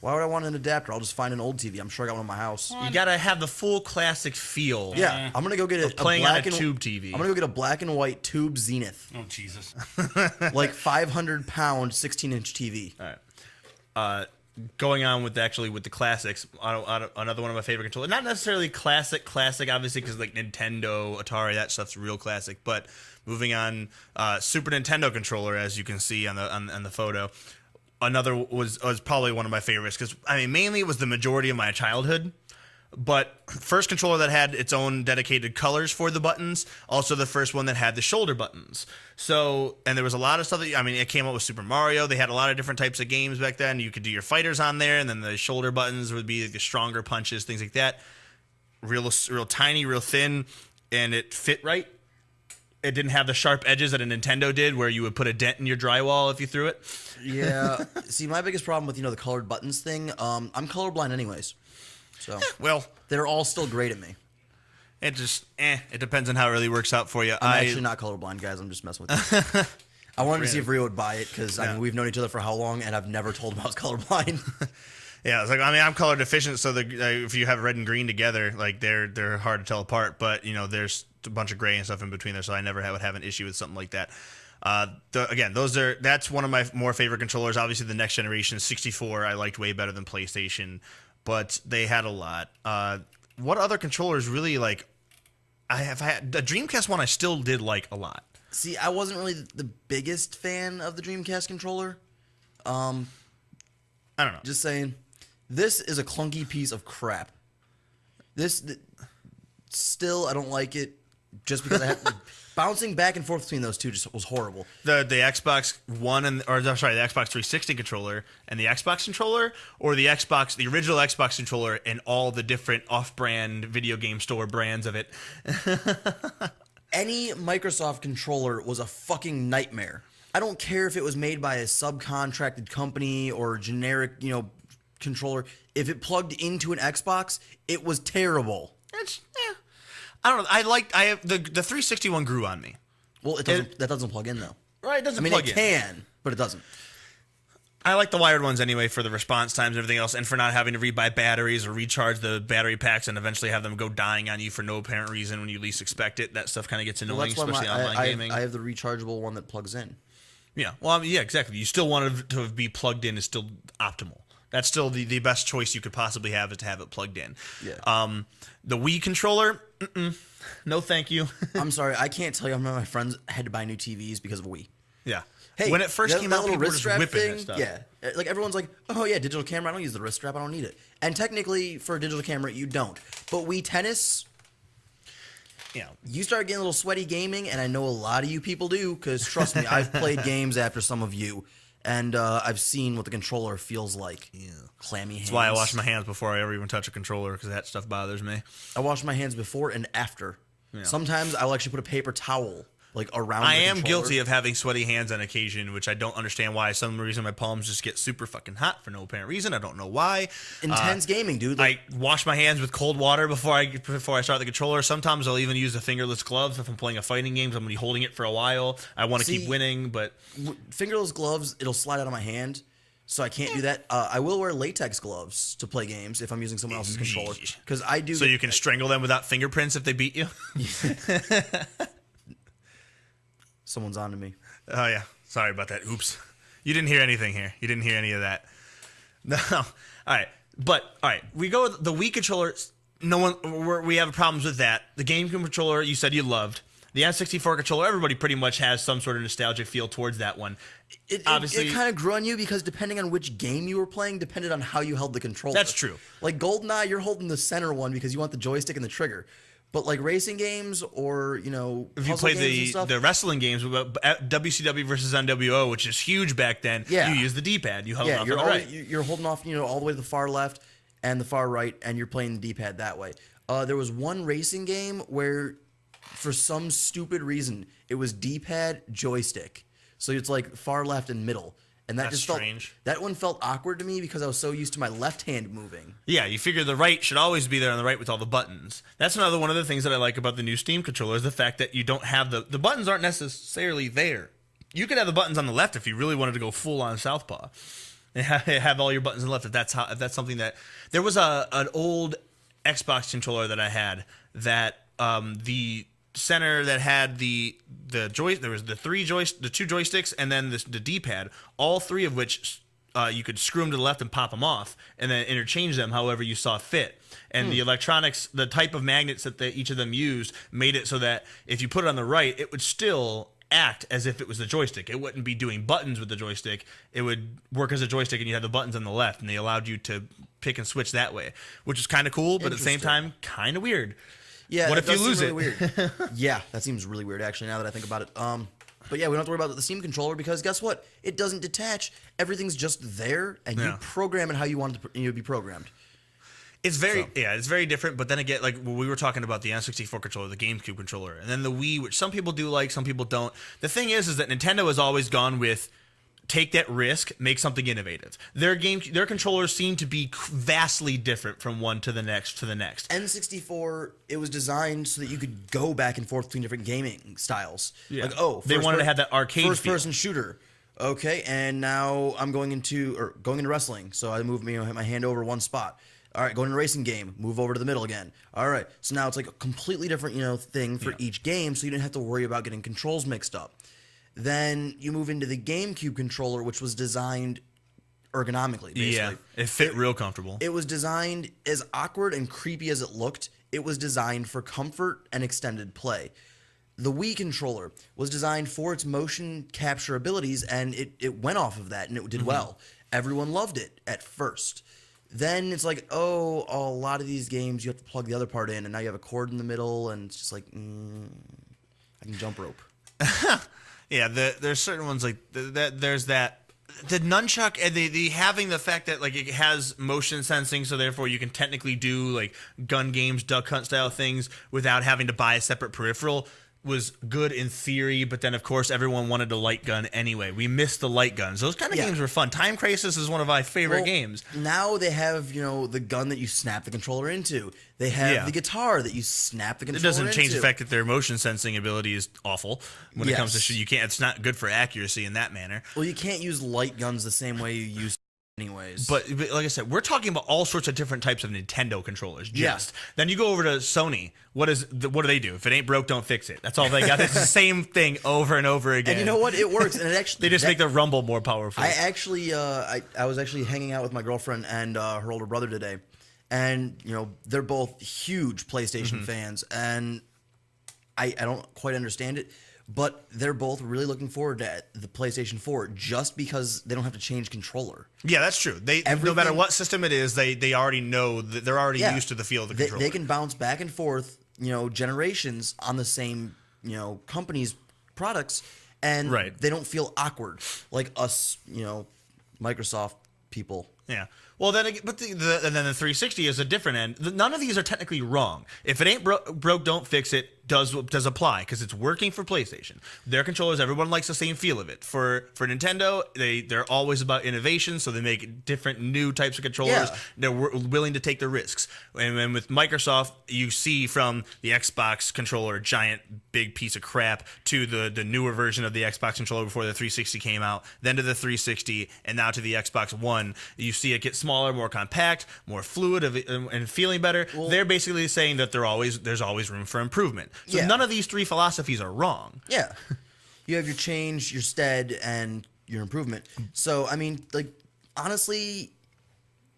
Why would I want an adapter? I'll just find an old TV. I'm sure I got one in my house. You gotta have the full classic feel. Yeah, I'm gonna go get a playing black on a tube TV. I'm gonna go get a black and white tube Zenith. Oh Jesus! Like 500-pound 16-inch TV. All right. Going on with the classics, another one of my favorite controllers. Not necessarily classic, obviously, because like Nintendo, Atari, that stuff's real classic. But moving on, Super Nintendo controller, as you can see on the photo. Another was probably one of my favorites because mainly it was the majority of my childhood. But first controller that had its own dedicated colors for the buttons. Also the first one that had the shoulder buttons. So, and there was a lot of stuff that, it came out with Super Mario. They had a lot of different types of games back then. You could do your fighters on there, and then the shoulder buttons would be like the stronger punches, things like that. Real tiny, real thin, and it fit right. It didn't have the sharp edges that a Nintendo did where you would put a dent in your drywall if you threw it. Yeah. See, my biggest problem with, the colored buttons thing, I'm colorblind anyways. So, well, they're all still great at me. It just, it depends on how it really works out for you. I'm actually not colorblind, guys. I'm just messing with you. I wanted to see if Rio would buy it because, we've known each other for how long, and I've never told him I was colorblind. Yeah, it's like, I'm color deficient, so if you have red and green together, like, they're hard to tell apart, but, there's a bunch of gray and stuff in between there, so I never would have an issue with something like that. That's one of my more favorite controllers. Obviously, the next generation, 64, I liked way better than PlayStation, but they had a lot. What other controllers really, like, I have had, the Dreamcast one I still did like a lot. See, I wasn't really the biggest fan of the Dreamcast controller. I don't know. Just saying. This is a clunky piece of crap. Still, I don't like it just because I have bouncing back and forth between those two just was horrible. The Xbox One the Xbox 360 controller and the Xbox controller, or the original Xbox controller and all the different off-brand video game store brands of it. Any Microsoft controller was a fucking nightmare. I don't care if it was made by a subcontracted company or generic, controller. If it plugged into an Xbox, it was terrible. I don't know. The 360 one grew on me. Well, that doesn't plug in though. Right, it doesn't plug in. It can, but it doesn't. I like the wired ones anyway for the response times and everything else, and for not having to rebuy batteries or recharge the battery packs and eventually have them go dying on you for no apparent reason when you least expect it. That stuff kind of gets annoying, especially online gaming. I have the rechargeable one that plugs in. Yeah, well, yeah, exactly. You still want it to be plugged in is still optimal. That's still the best choice you could possibly have is to have it plugged in. Yeah. The Wii controller, no thank you. I'm sorry, I can't tell you how many of my friends had to buy new TVs because of Wii. Yeah. Hey, when it first came out, little people were wrist just strap whipping thing, that stuff. yeah. Like everyone's like, oh yeah, digital camera. I don't use the wrist strap. I don't need it. And technically, for a digital camera, you don't. But Wii Tennis, you start getting a little sweaty gaming, and I know a lot of you people do, because trust me, I've played games after some of you, and I've seen what the controller feels like. Yeah. Clammy hands. That's why I wash my hands before I ever even touch a controller, because that stuff bothers me. I wash my hands before and after. Sometimes I'll actually put a paper towel like around. I the am controller. guilty of having sweaty hands on occasion, which I don't understand why. Some reason my palms just get super fucking hot for no apparent reason. I don't know why. Intense gaming, dude. I wash my hands with cold water before I start the controller. Sometimes I'll even use the fingerless gloves if I'm playing a fighting game. So I'm gonna be holding it for a while. I want to keep winning, but fingerless gloves, it'll slide out of my hand, so I can't do that. I will wear latex gloves to play games if I'm using someone else's controller, because I do. So you can strangle them without fingerprints if they beat you. Someone's on to me. Oh yeah, sorry about that. Oops, you didn't hear anything here. You didn't hear any of that. No. All right, we go with the Wii controller. No one, we have problems with that. The GameCube controller, you said you loved. The N64 controller, everybody pretty much has some sort of nostalgic feel towards that one. Obviously, it kind of grew on you because depending on which game you were playing, depended on how you held the controller. That's true. Like GoldenEye, you're holding the center one because you want the joystick and the trigger. But like racing games or, if you play the wrestling games, WCW versus NWO, which is huge back then, you use the D-pad. You hold off on the right. You're holding off, all the way to the far left and the far right, and you're playing the D-pad that way. There was one racing game where, for some stupid reason, it was D-pad joystick. So it's like far left and middle. And that That's just felt strange. That one felt awkward to me because I was so used to my left hand moving. Yeah, you figure the right should always be there on the right with all the buttons. That's another one of the things that I like about the new Steam controller is the fact that you don't have the buttons aren't necessarily there. You could have the buttons on the left if you really wanted to go full on Southpaw and have all your buttons on the left. If that's something that there was an old Xbox controller that I had that the center that had the there was the two joysticks and then the D-pad, all three of which you could screw them to the left and pop them off and then interchange them however you saw fit. And the electronics, the type of magnets that each of them used, made it so that if you put it on the right, it would still act as if it was the joystick. It wouldn't be doing buttons with the joystick. It would work as a joystick and you had the buttons on the left, and they allowed you to pick and switch that way, which is kind of cool, but at the same time, kind of weird. Yeah, what if you lose really it? Weird. Yeah, that seems really weird actually now that I think about it. But yeah, we don't have to worry about the Steam controller because guess what? It doesn't detach. Everything's just there, and you program it how you want it to be programmed. It's very different. But then again, like when we were talking about the N64 controller, the GameCube controller, and then the Wii, which some people do like, some people don't. The thing is that Nintendo has always gone with take that risk, make something innovative. Their controllers seem to be vastly different from one to the next to the next. N64, it was designed so that you could go back and forth between different gaming styles. Yeah. Like, they wanted to have that arcade first-person shooter. Okay, and now I'm going into wrestling, so I move my hand over one spot. All right, going into a racing game, move over to the middle again. All right, so now it's like a completely different thing for each game, so you didn't have to worry about getting controls mixed up. Then you move into the GameCube controller, which was designed ergonomically, basically. Yeah, it fit real comfortable. It was designed as awkward and creepy as it looked. It was designed for comfort and extended play. The Wii controller was designed for its motion capture abilities, and it went off of that, and it did well. Everyone loved it at first. Then it's like, a lot of these games, you have to plug the other part in, and now you have a cord in the middle, and it's just like, I can jump rope. Yeah, there's certain ones like that. There's that the nunchuck and the having the fact that like it has motion sensing, so therefore you can technically do like gun games, duck hunt style things without having to buy a separate peripheral was good in theory. But then of course everyone wanted a light gun anyway. We missed the light guns. Those kind of games were fun. Time Crisis is one of my favorite games. Now they have the gun that you snap the controller into. They have the guitar that you snap the controller into. It doesn't change the fact that their motion sensing ability is awful when it comes to shit. You can't. It's not good for accuracy in that manner. Well, you can't use light guns the same way you use anyways. But like I said, we're talking about all sorts of different types of Nintendo controllers. Then you go over to Sony. What do they do? If it ain't broke, don't fix it. That's all they got. It's the same thing over and over again. And you know what? It works. And it actually they just make the rumble more powerful. I was actually hanging out with my girlfriend and her older brother today, and they're both huge PlayStation fans, and I don't quite understand it. But they're both really looking forward to the PlayStation 4 just because they don't have to change controller. Yeah, that's true. No matter what system it is, they already know that they're already used to the feel of the controller. They can bounce back and forth, generations on the same, company's products, and they don't feel awkward like us, Microsoft people. Yeah. Well, then, but and then the 360 is a different end. None of these are technically wrong. If it ain't broke, don't fix it. Does apply because it's working for PlayStation. Their controllers, everyone likes the same feel of it. For Nintendo, they're always about innovation, so they make different new types of controllers. Yeah. They're willing to take the risks. And with Microsoft, you see from the Xbox controller, giant big piece of crap, to the newer version of the Xbox controller before the 360 came out, then to the 360, and now to the Xbox One. You see it get smaller, more compact, more fluid, and feeling better. Well, they're basically saying that there's always room for improvement. So none of these three philosophies are wrong. Yeah. You have your change, your stead, and your improvement. So, I mean, like, honestly,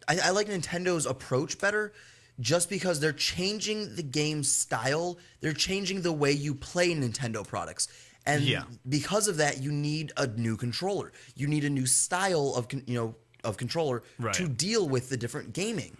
I like Nintendo's approach better just because they're changing the game style. They're changing the way you play Nintendo products. And because of that, you need a new controller. You need a new style of controller to deal with the different gaming.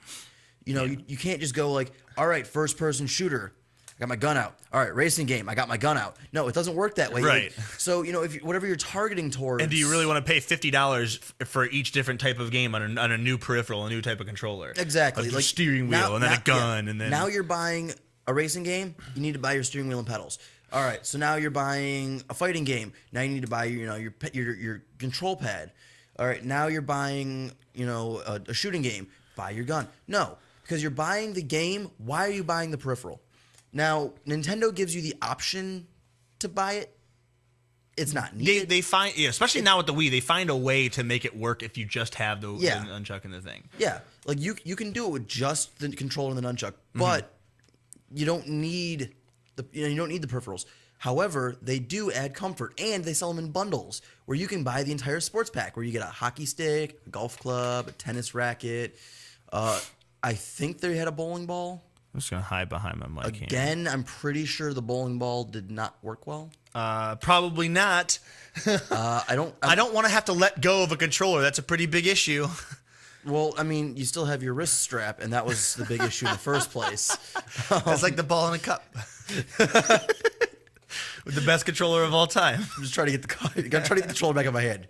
You can't just go like, all right, first-person shooter, I got my gun out. All right, racing game, I got my gun out. No, it doesn't work that way. Right. So, if whatever you're targeting towards. And do you really want to pay $50 for each different type of game on a new peripheral, a new type of controller? Exactly. Like steering wheel, and then a gun, and then. Now you're buying a racing game, you need to buy your steering wheel and pedals. All right, so now you're buying a fighting game. Now you need to buy your control pad. All right, now you're buying a shooting game. Buy your gun. No, because you're buying the game. Why are you buying the peripheral? Now, Nintendo gives you the option to buy it. It's not needed. They find, especially now with the Wii, they find a way to make it work if you just have the nunchuck and the thing. Yeah, like you can do it with just the controller and the nunchuck, but you don't need the peripherals. However, they do add comfort, and they sell them in bundles where you can buy the entire sports pack, where you get a hockey stick, a golf club, a tennis racket. I think they had a bowling ball. I'm just going to hide behind my mic. Again, I'm pretty sure the bowling ball did not work well. Probably not. I don't want to have to let go of a controller. That's a pretty big issue. Well, I mean, you still have your wrist strap, and that was the big issue in the first place. It's like the ball in a cup. With the best controller of all time. I'm just trying to get the controller back in my head.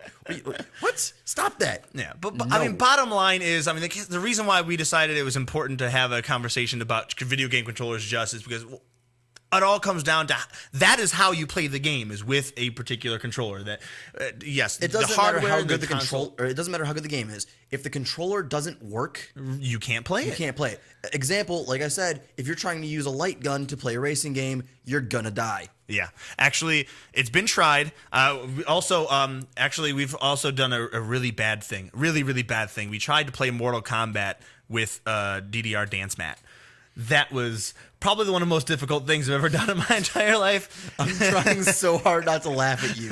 What? Stop that. Yeah, but no. I mean, bottom line is, the reason why we decided it was important to have a conversation about video game controllers just is because it all comes down to that is how you play the game is with a particular controller. That yes, it doesn't matter how good the control, or it doesn't matter how good the game is. If the controller doesn't work, you can't play it. You can't play it. Example, like I said, if you're trying to use a light gun to play a racing game, you're gonna die. Yeah, actually, it's been tried. We've also done a really bad thing. Really, really bad thing. We tried to play Mortal Kombat with DDR dance mat. That was probably one of the most difficult things I've ever done in my entire life. I'm trying so hard not to laugh at you.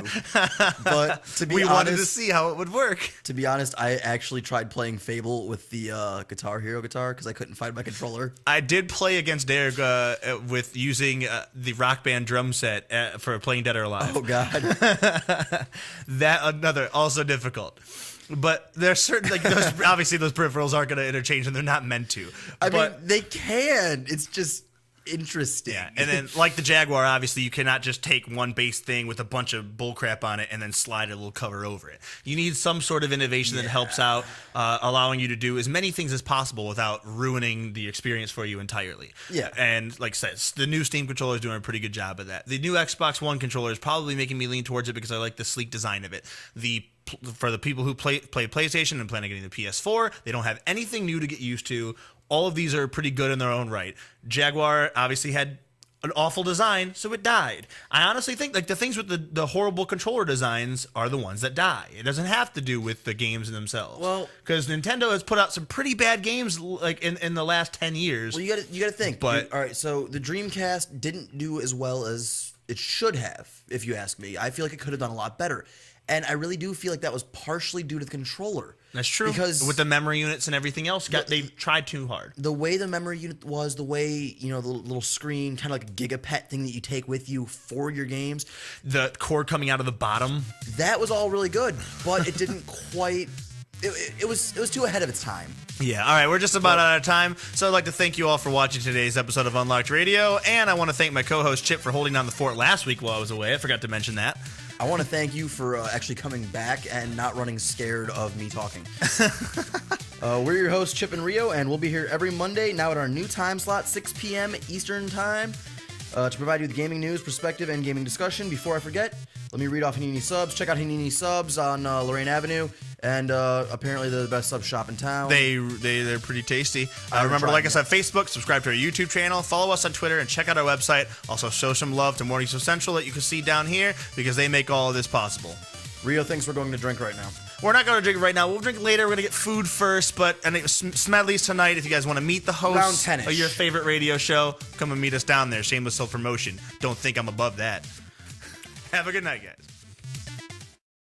But to be honest, we wanted to see how it would work. To be honest, I actually tried playing Fable with the Guitar Hero guitar because I couldn't find my controller. I did play against Derek with using the Rock Band drum set for playing Dead or Alive. Oh, God. That another, also difficult. But there's certain, obviously those peripherals aren't going to interchange, and they're not meant to. I mean, they can. It's just interesting. Yeah, and then like the Jaguar, obviously you cannot just take one base thing with a bunch of bullcrap on it and then slide a little cover over it. You need some sort of innovation that helps out, allowing you to do as many things as possible without ruining the experience for you entirely. Yeah. And like I said, the new Steam controller is doing a pretty good job of that. The new Xbox One controller is probably making me lean towards it because I like the sleek design of it. For the people who play PlayStation and plan on getting the PS4, they don't have anything new to get used to. All of these are pretty good in their own right. Jaguar obviously had an awful design, so it died. I honestly think the things with the horrible controller designs are the ones that die. It doesn't have to do with the games themselves. Well, because Nintendo has put out some pretty bad games in the last 10 years. Well, you got to think. But all right, so the Dreamcast didn't do as well as it should have, if you ask me. I feel like it could have done a lot better. And I really do feel like that was partially due to the controller. That's true. Because with the memory units and everything else, they tried too hard. The way the memory unit was, the way, the little screen, kind of like a gigapet thing that you take with you for your games. The cord coming out of the bottom. That was all really good, but it didn't quite... It was too ahead of its time. Yeah, all right, we're just about out of time, so I'd like to thank you all for watching today's episode of Unlocked Radio, and I want to thank my co-host Chip for holding down the fort last week while I was away. I forgot to mention that. I want to thank you for actually coming back and not running scared of me talking. We're your hosts, Chip and Rio, and we'll be here every Monday, now at our new time slot, 6 p.m. Eastern Time, to provide you with gaming news, perspective, and gaming discussion. Before I forget, let me read off Hanini Subs. Check out Hanini Subs on Lorraine Avenue, and apparently they're the best sub shop in town. They're pretty tasty. Remember to like us on Facebook, subscribe to our YouTube channel, follow us on Twitter, and check out our website. Also, show some love to Morning Show Central that you can see down here because they make all of this possible. Rio thinks we're going to drink right now. We're not going to drink right now. We'll drink later. We're going to get food first. But Smedley's tonight. If you guys want to meet the host of your favorite radio show, come and meet us down there. Shameless self-promotion. Don't think I'm above that. Have a good night, guys.